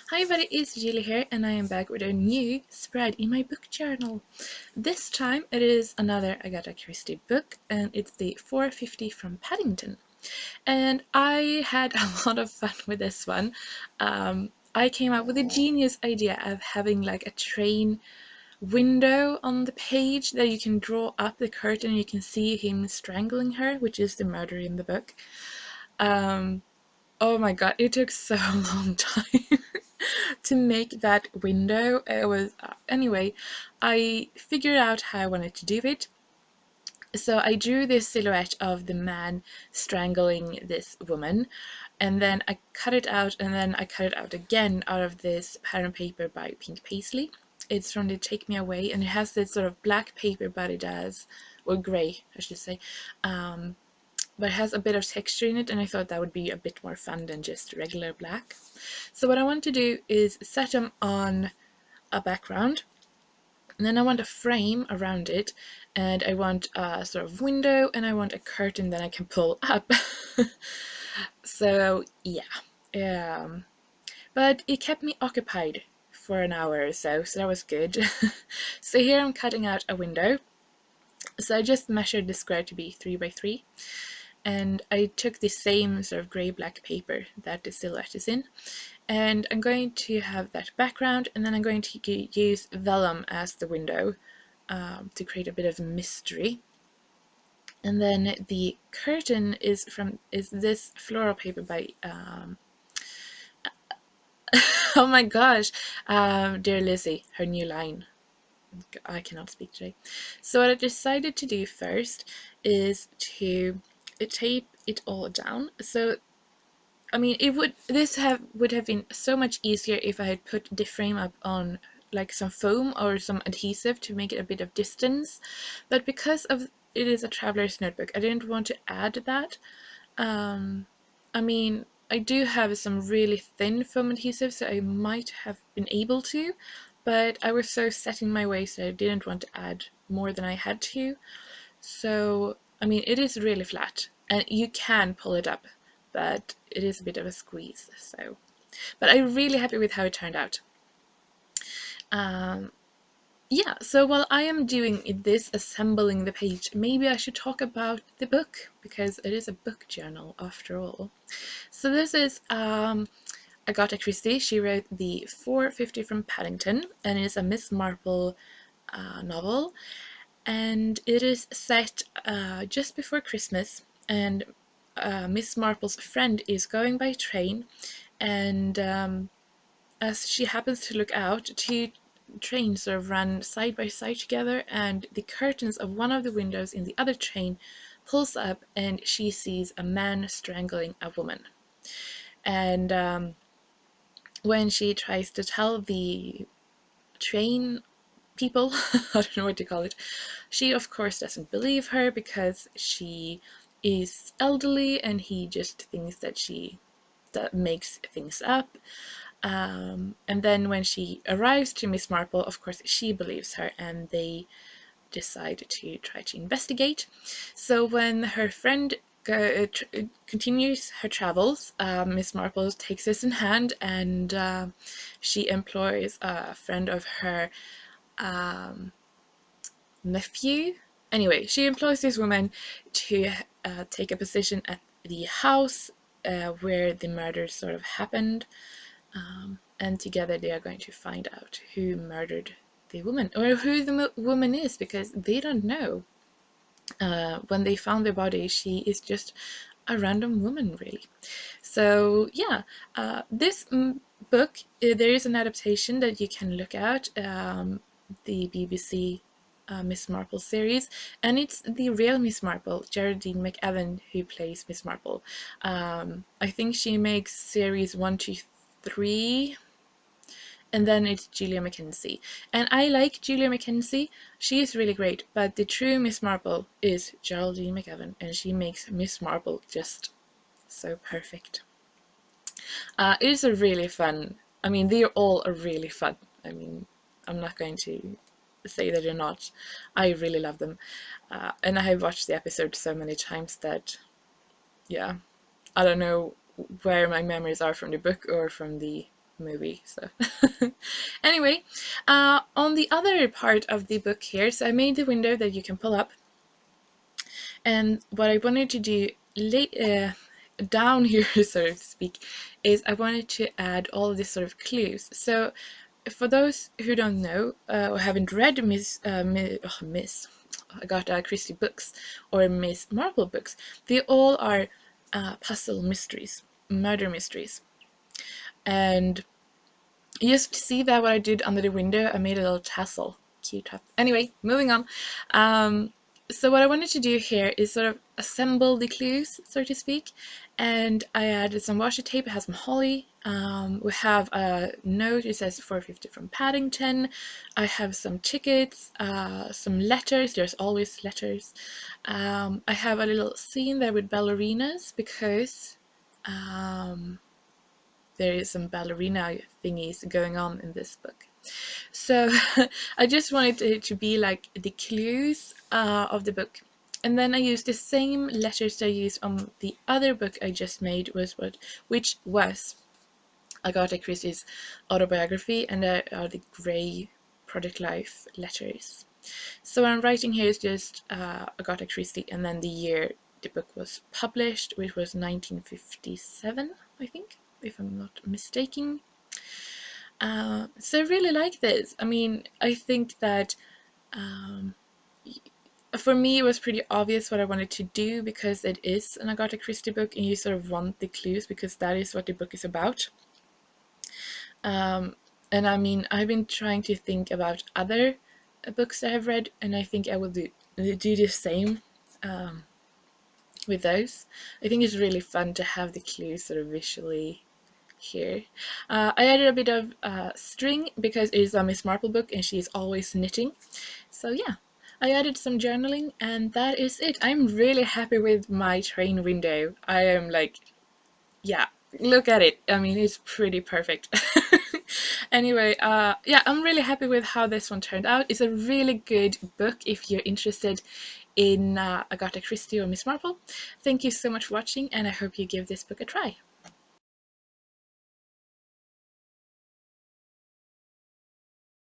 Hi everybody, it's Julie here and I am back with a new spread in my book journal. This time it is another Agatha Christie book and it's the 450 from Paddington. And I had a lot of fun with this one. I came up with a genius idea of having like a train window on the page that you can draw up the curtain and you can see him strangling her, which is the murder in the book. Um, oh my god, it took so long time to make that window. It was anyway, I figured out how I wanted to do it. So I drew this silhouette of the man strangling this woman, and then I cut it out, and then I cut it out again out of this pattern paper by Pink Paisley. It's from the Take Me Away, and it has this sort of black paper, but it has, or grey I should say, but it has a bit of texture in it, and I thought that would be a bit more fun than just regular black. So what I want to do is set them on a background, and then I want a frame around it, and I want a sort of window, and I want a curtain that I can pull up. So yeah, but it kept me occupied for an hour or so, so that was good. So here I'm cutting out a window. So I just measured the square to be 3 by 3, and I took the same sort of grey-black paper that the silhouette is in, and I'm going to have that background, and then I'm going to use vellum as the window to create a bit of mystery. And then the curtain is this floral paper by oh my gosh, Dear Lizzie, her new line. I cannot speak today. So what I decided to do first is to tape it all down. So I mean, would have been so much easier if I had put the frame up on like some foam or some adhesive to make it a bit of distance, but because of it is a traveler's notebook, I didn't want to add that. I mean, I do have some really thin foam adhesive, so I might have been able to, but I was so set in my ways that I didn't want to add more than I had to. So, I mean, it is really flat, and you can pull it up, but it is a bit of a squeeze. So, but I'm really happy with how it turned out. Um, yeah, so while I am doing this, assembling the page, maybe I should talk about the book, because it is a book journal after all. So this is Agatha Christie. She wrote the 450 from Paddington, and it is a Miss Marple novel, and it is set just before Christmas, and Miss Marple's friend is going by train, and as she happens to look out, two trains sort of run side by side together, and the curtains of one of the windows in the other train pulls up, and she sees a man strangling a woman. And when she tries to tell the train people, I don't know what to call it, she of course doesn't believe her because she is elderly and he just thinks that makes things up. And then when she arrives to Miss Marple, of course she believes her, and they decide to try to investigate. So when her friend continues her travels, Miss Marple takes this in hand, and she employs a friend of her um, nephew. Anyway, she employs this woman to take a position at the house where the murder sort of happened, and together they are going to find out who murdered the woman, or who the woman is, because they don't know. When they found the body, she is just a random woman, really. So yeah, this book, there is an adaptation that you can look at, the BBC Miss Marple series, and it's the real Miss Marple, Geraldine McEwan, who plays Miss Marple. I think she makes series 1 to 3, and then it's Julia Mackenzie. And I like Julia Mackenzie, she is really great, but the true Miss Marple is Geraldine McEwan, and she makes Miss Marple just so perfect. It is a really fun, I mean, they're all really fun. I mean, I'm not going to say that they're not. I really love them. And I have watched the episode so many times that, yeah, I don't know where my memories are from the book or from the movie. So anyway, on the other part of the book here, so I made the window that you can pull up, and what I wanted to do down here, so to speak, is I wanted to add all of these sort of clues. So for those who don't know or haven't read Miss Agatha Christie books or Miss Marple books, they all are puzzle mysteries, murder mysteries. And just to see that what I did under the window, I made a little tassel. Cute. Anyway, moving on. So what I wanted to do here is sort of assemble the clues, so to speak. And I added some washi tape. It has some holly. We have a note. It says 450 from Paddington. I have some tickets, some letters. There's always letters. I have a little scene there with ballerinas because there is some ballerina thingies going on in this book. So I just wanted it to be like the clues of the book. And then I used the same letters I used on the other book I just made, which was Agatha Christie's autobiography, and there are the grey Project Life letters. So what I'm writing here is just Agatha Christie and then the year the book was published, which was 1957, I think, if I'm not mistaken. So I really like this. I mean, I think that for me it was pretty obvious what I wanted to do because it is an Agatha Christie book and you sort of want the clues because that is what the book is about. And I mean, I've been trying to think about other books I have read, and I think I will do the same with those. I think it's really fun to have the clues sort of visually here. I added a bit of string because it is a Miss Marple book and she is always knitting. So yeah, I added some journaling and that is it. I'm really happy with my train window. I am like, yeah, look at it. I mean, it's pretty perfect. Anyway, yeah, I'm really happy with how this one turned out. It's a really good book if you're interested in Agatha Christie or Miss Marple. Thank you so much for watching, and I hope you give this book a try.